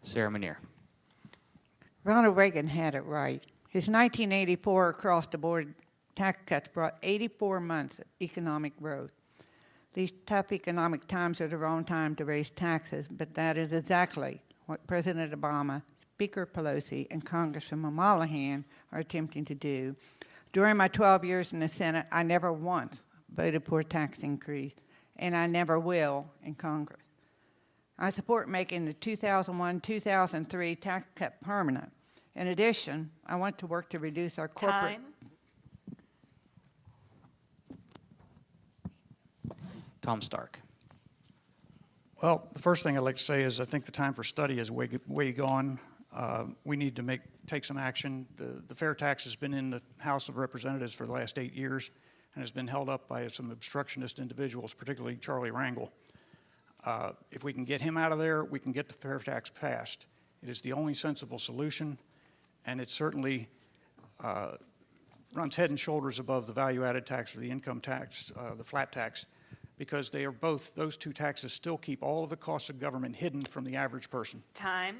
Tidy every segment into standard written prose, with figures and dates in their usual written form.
Sarah Manier. Ronald Reagan had it right. His 1984 across-the-board tax cuts brought 84 months of economic growth. These tough economic times are the wrong time to raise taxes, but that is exactly what President Obama, Speaker Pelosi, and Congressman Mollahan are attempting to do. During my 12 years in the Senate, I never once voted for a tax increase, and I never will in Congress. I support making the 2001-2003 tax cut permanent. In addition, I want to work to reduce our corporate... Time. Tom Stark. Well, the first thing I'd like to say is I think the time for study is way gone. We need to take some action. The fair tax has been in the House of Representatives for the last 8 years and has been held up by some obstructionist individuals, particularly Charlie Rangel. If we can get him out of there, we can get the fair tax passed. It is the only sensible solution, and it certainly runs head and shoulders above the value-added tax or the income tax, the flat tax, because they are both, those two taxes still keep all of the costs of government hidden from the average person. Time.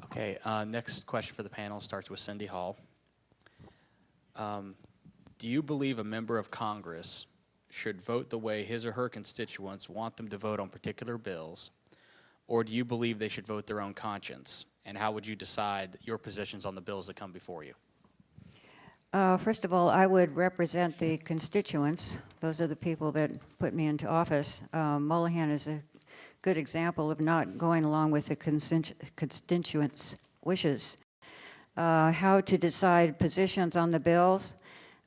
Okay, next question for the panel starts with Cindy Hall. Do you believe a member of Congress should vote the way his or her constituents want them to vote on particular bills, or do you believe they should vote their own conscience? And how would you decide your positions on the bills that come before you? First of all, I would represent the constituents. Those are the people that put me into office. Mollahan is a good example of not going along with the constituents' wishes. How to decide positions on the bills,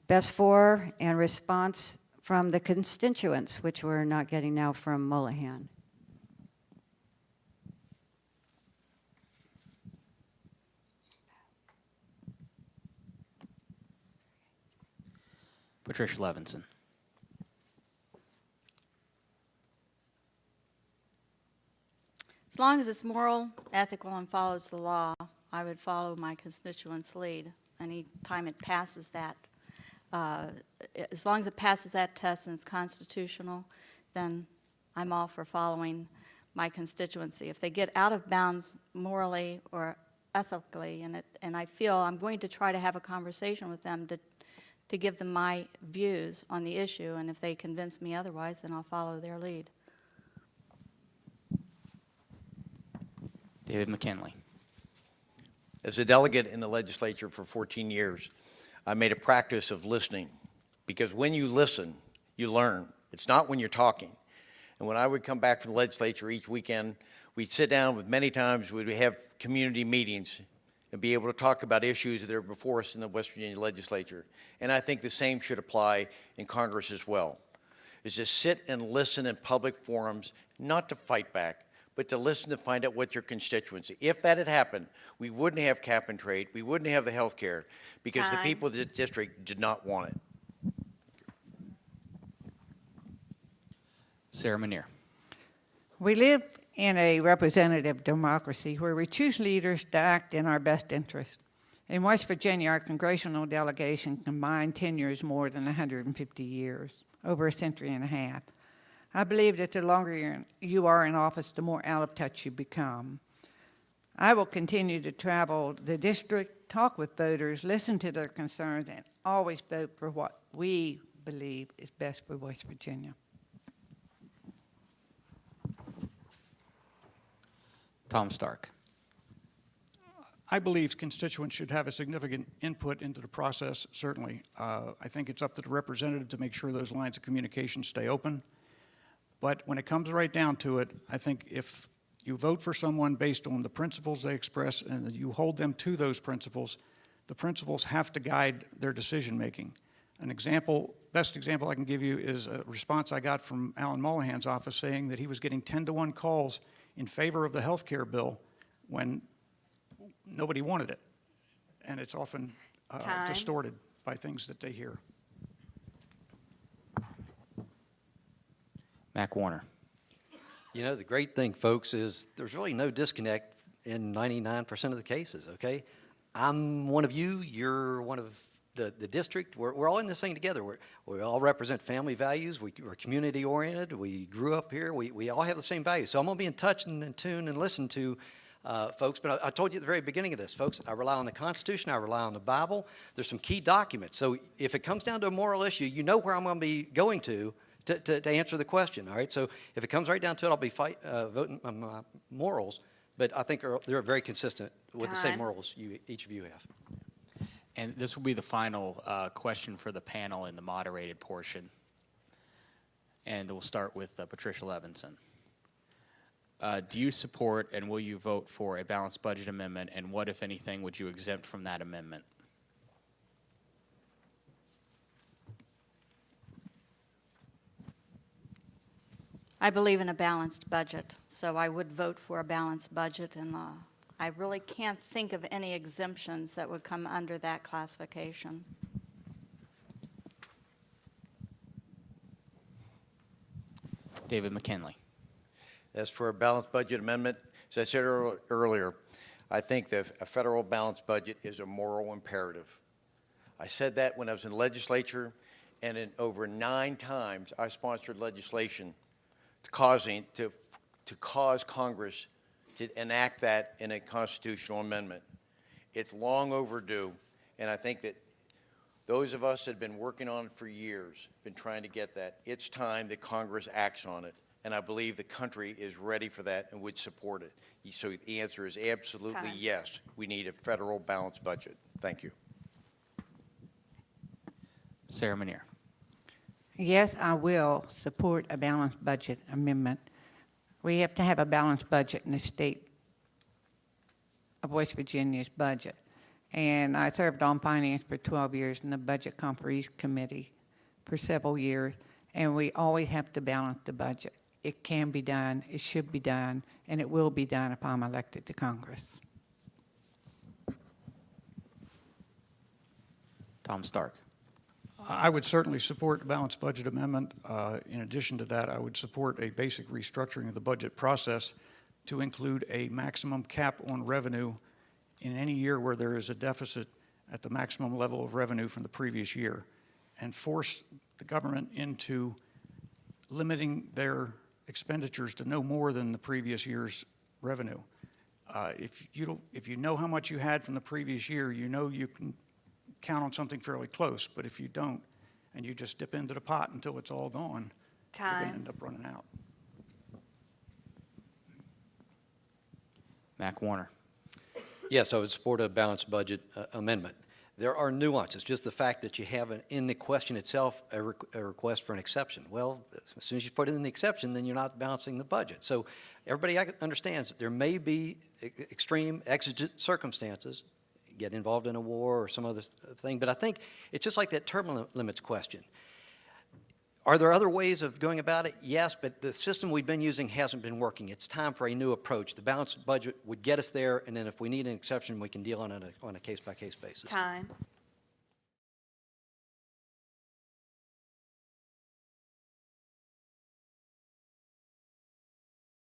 best for and response from the constituents, which we're not getting now from Mollahan. Patricia Levinson. As long as it's moral, ethical, and follows the law, I would follow my constituents' lead. Any time it passes that, as long as it passes that test and it's constitutional, then I'm all for following my constituency. If they get out of bounds morally or ethically, and I feel I'm going to try to have a conversation with them to give them my views on the issue, and if they convince me otherwise, then I'll follow their lead. David McKinley. As a delegate in the legislature for 14 years, I made a practice of listening, because when you listen, you learn. It's not when you're talking. And when I would come back from the legislature each weekend, we'd sit down with many times, we'd have community meetings and be able to talk about issues that are before us in the West Virginia legislature. And I think the same should apply in Congress as well, is to sit and listen in public forums, not to fight back, but to listen to find out what your constituency. If that had happened, we wouldn't have cap and trade, we wouldn't have the health care, because Time. the people of the district did not want it. Sarah Manier. We live in a representative democracy where we choose leaders to act in our best interest. In West Virginia, our congressional delegation combined tenure is more than 150 years, over a century and a half. I believe that the longer you are in office, the more out of touch you become. I will continue to travel the district, talk with voters, listen to their concerns, and always vote for what we believe is best for West Virginia. Tom Stark. I believe constituents should have a significant input into the process, certainly. I think it's up to the representative to make sure those lines of communication stay open. But when it comes right down to it, I think if you vote for someone based on the principles they express and you hold them to those principles, the principles have to guide their decision-making. An example, best example I can give you is a response I got from Alan Mollahan's office saying that he was getting 10-to-1 calls in favor of the health care bill when nobody wanted it. And it's often Time. distorted by things that they hear. Mac Warner. You know, the great thing, folks, is there's really no disconnect in 99% of the cases, okay? I'm one of you, you're one of the district, we're all in this thing together. We all represent family values. We're community oriented. We grew up here. We all have the same values. So I'm going to be in touch and in tune and listen to folks. But I told you at the very beginning of this, folks, I rely on the Constitution. I rely on the Bible. There's some key documents. So if it comes down to a moral issue, you know where I'm going to be going to answer the question. All right. So if it comes right down to it, I'll be voting on my morals. But I think they're very consistent with the same Time. morals each of you have. And this will be the final question for the panel in the moderated portion. And we'll start with Patricia Levinson. Do you support and will you vote for a balanced budget amendment? And what, if anything, would you exempt from that amendment? I believe in a balanced budget, so I would vote for a balanced budget, and I really can't think of any exemptions that would come under that classification. David McKinley. As for a balanced budget amendment, as I said earlier, I think that a federal balanced budget is a moral imperative. I said that when I was in the legislature, and in over 9 times I sponsored legislation to cause Congress to enact that in a constitutional amendment. It's long overdue, and I think that those of us that have been working on it for years, been trying to get that, it's time that Congress acts on it, and I believe the country is ready for that and would support it. So the answer is absolutely Time. yes. We need a federal balanced budget. Thank you. Sarah Manier. Yes, I will support a balanced budget amendment. We have to have a balanced budget in the state of West Virginia's budget. And I served on finance for 12 years in the Budget Conference Committee for several years, and we always have to balance the budget. It can be done, it should be done, and it will be done if I'm elected to Congress. Tom Stark. I would certainly support the balanced budget amendment. In addition to that, I would support a basic restructuring of the budget process to include a maximum cap on revenue in any year where there is a deficit at the maximum level of revenue from the previous year, and force the government into limiting their expenditures to no more than the previous year's revenue. If you know how much you had from the previous year, you know you can count on something fairly close. But if you don't, and you just dip into the pot until it's all gone, you're going to end up running out. Mac Warner. Yes, I would support a balanced budget amendment. There are nuances, just the fact that you have in the question itself a request for an exception. Well, as soon as you put it in the exception, then you're not balancing the budget. So everybody understands that there may be extreme exigent circumstances, get involved in a war or some other thing, but I think it's just like that term limits question. Are there other ways of going about it? Yes, but the system we've been using hasn't been working. It's time for a new approach. The balanced budget would get us there, and then if we need an exception, we can deal on it on a case-by-case basis. Time.